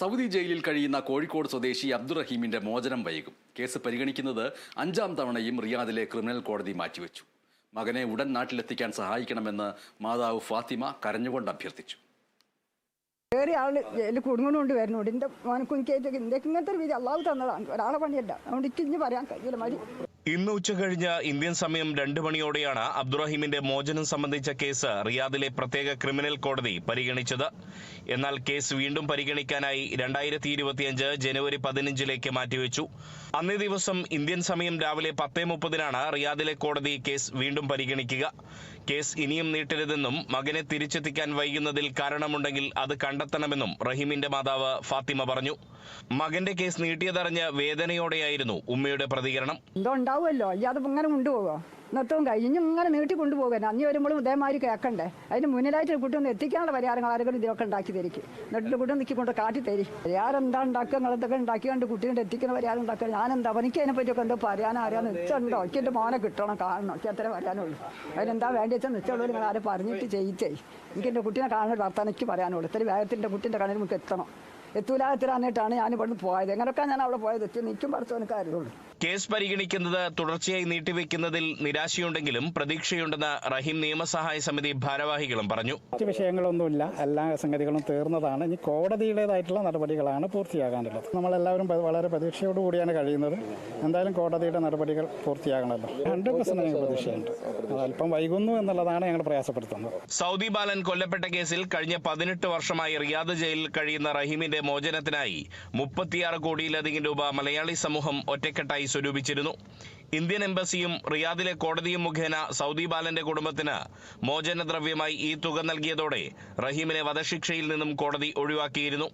Saudi ജയിലിൽ കഴിയുന്ന കോഴിക്കോട് സ്വദേശി അബ്ദുറഹീമിന്റെ മോചനം വൈകും. കേസ് പരിഗണിക്കുന്നത് 5-ാം തവണയും റിയാദിലെ ക്രിമിനൽ കോടതി മാറ്റിവെച്ചു. മകനെ ഉടൻ നാട്ടിലെത്തിക്കാൻ സഹായിക്കണമെന്ന് മാതാവ് ഫാത്തിമ കരഞ്ഞുകൊണ്ട് അഭ്യർത്ഥിച്ചു. വേറെ ആള് ജയിലിൽ കുടുങ്ങുകൊണ്ട് വരുന്നുണ്ട്. എൻ്റെ മോനക്കും ഇങ്ങനത്തെ ഒരു വിധി അള്ളാഹു തന്നതാണ്, ഒരാളെ പണിയല്ല. അതുകൊണ്ട് ഇഞ്ഞ് പറയാൻ കഴിയില്ല. മതി. ഇന്ന് ഉച്ചകഴിഞ്ഞ് ഇന്ത്യൻ സമയം 2 മണിയോടെയാണ് അബ്ദുറഹീമിന്റെ മോചനം സംബന്ധിച്ച കേസ് റിയാദിലെ പ്രത്യേക ക്രിമിനൽ കോടതി പരിഗണിച്ചത്. എന്നാൽ കേസ് വീണ്ടും പരിഗണിക്കാനായി 2025 ജനുവരി 15 മാറ്റിവെച്ചു. അന്നേ ദിവസം ഇന്ത്യൻ സമയം രാവിലെ 10:30 റിയാദിലെ കോടതി കേസ് വീണ്ടും പരിഗണിക്കുക. കേസ് ഇനിയും നീട്ടരുതെന്നും മകനെ തിരിച്ചെത്തിക്കാൻ വൈകുന്നതിൽ കാരണമുണ്ടെങ്കിൽ അത് കണ്ടെത്തണമെന്നും റഹീമിന്റെ മാതാവ് ഫാത്തിമ പറഞ്ഞു. മകന്റെ കേസ് നീട്ടിയതറിഞ്ഞ് വേദനയോടെയായിരുന്നു ഉമ്മയുടെ പ്രതികരണം. ഉണ്ടാവുമല്ലോ, അത് ഇങ്ങനെ കൊണ്ടുപോകോ, നൃത്തവും കഴിഞ്ഞ് ഇങ്ങനെ നീട്ടി കൊണ്ടുപോകാൻ അഞ്ഞ് വരുമ്പോഴും ഇതേമാതിരി കേൾക്കണ്ടേ. അതിന് മുന്നിലായിട്ട് കുട്ടി ഒന്ന് എത്തിക്കാനുള്ള പരിഹാരങ്ങൾ ആരെങ്കിലും ഇതിലൊക്കെ ഉണ്ടാക്കി തരിക്കും. എന്നിട്ട് കുട്ടി നിൽക്കൊണ്ട് കാട്ടി തരി. പരിഹാരം ഉണ്ടാക്കുക, നിങ്ങളതൊക്കെ ഉണ്ടാക്കിക്കൊണ്ട് കുട്ടീനെ എത്തിക്കുന്ന പരിഹാരം ഉണ്ടാക്കുക. ഞാനെന്താ എനിക്ക് അതിനെപ്പറ്റിയൊക്കെ എന്തോ പറയാൻ അറിയാൻ നിശ്ചയുണ്ടോ? എനിക്ക് എൻ്റെ മോനെ കിട്ടണം, കാണണം, എനിക്ക് അത്രേ പറയാനുള്ളൂ. അതിനെന്താ വേണ്ടി വെച്ചാൽ നിശ്ചയുള്ളൂ. നിങ്ങൾ ആരും പറഞ്ഞിട്ട് ചെയ്യിച്ചേ. എനിക്ക് എൻ്റെ കുട്ടീനെ കാണുന്ന വർത്താനം എനിക്ക് പറയാനുള്ളൂ. ഇത്തിരി വേഗത്തിൻ്റെ കുട്ടീൻ്റെ കണ്ണിൽ നമുക്ക് എത്തണം. എത്തൂലാത്തിരാന്നിട്ടാണ് ഞാൻ ഇവിടുന്ന് പോയത്. എങ്ങനെയൊക്കെ ഞാൻ അവിടെ പോയത് നിൽക്കും പഠിച്ചവനക്ക് അറിയുള്ളൂ. കേസ് പരിഗണിക്കുന്നത് തുടർച്ചയായി നീട്ടിവെക്കുന്നതിൽ നിരാശയുണ്ടെങ്കിലും പ്രതീക്ഷയുണ്ടെന്ന് റഹീം നിയമസഹായ സമിതി ഭാരവാഹികളും പറഞ്ഞു. മറ്റ് വിഷയങ്ങളൊന്നുമില്ല, എല്ലാ സംഗതികളും തീർന്നതാണ്. ഇനി കോടതിയുടേതായിട്ടുള്ള നടപടികളാണ് പൂർത്തിയാകാനുള്ളത്. നമ്മളെല്ലാവരും വളരെ പ്രതീക്ഷയോടുകൂടിയാണ് കഴിയുന്നത്. എന്തായാലും കോടതിയുടെ നടപടികൾ പൂർത്തിയാകണമല്ലോ. 100% ഞങ്ങൾ പ്രതീക്ഷയുണ്ട്. അല്പം വൈകുന്നു എന്നുള്ളതാണ് ഞങ്ങൾ പ്രയാസപ്പെടുത്തുന്നത്. സൗദി ബാലൻ കൊല്ലപ്പെട്ട കേസിൽ കഴിഞ്ഞ 18 വർഷമായി റിയാദ് ജയിലിൽ കഴിയുന്ന റഹീമിന്റെ മോചനത്തിനായി 36 കോടിയിലധികം രൂപ മലയാളി സമൂഹം ഒറ്റക്കെട്ടായി സ്വരൂപിച്ചിരുന്നു. ഇന്ത്യൻ എംബസിയും റിയാദിലെ കോടതിയും മുഖേന സൗദി ബാലന്റെ കുടുംബത്തിന് മോചനദ്രവ്യമായി ഈ തുക നൽകിയതോടെ റഹീമിനെ വധശിക്ഷയിൽ നിന്നും കോടതി ഒഴിവാക്കിയിരുന്നു.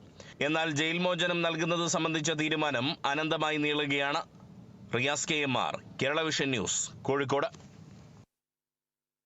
എന്നാൽ ജയിൽ മോചനം നൽകുന്നത് സംബന്ധിച്ച തീരുമാനം അനന്തമായി നീളുകയാണ്. Riyas KMR, Kerala vision news, Kozhikode.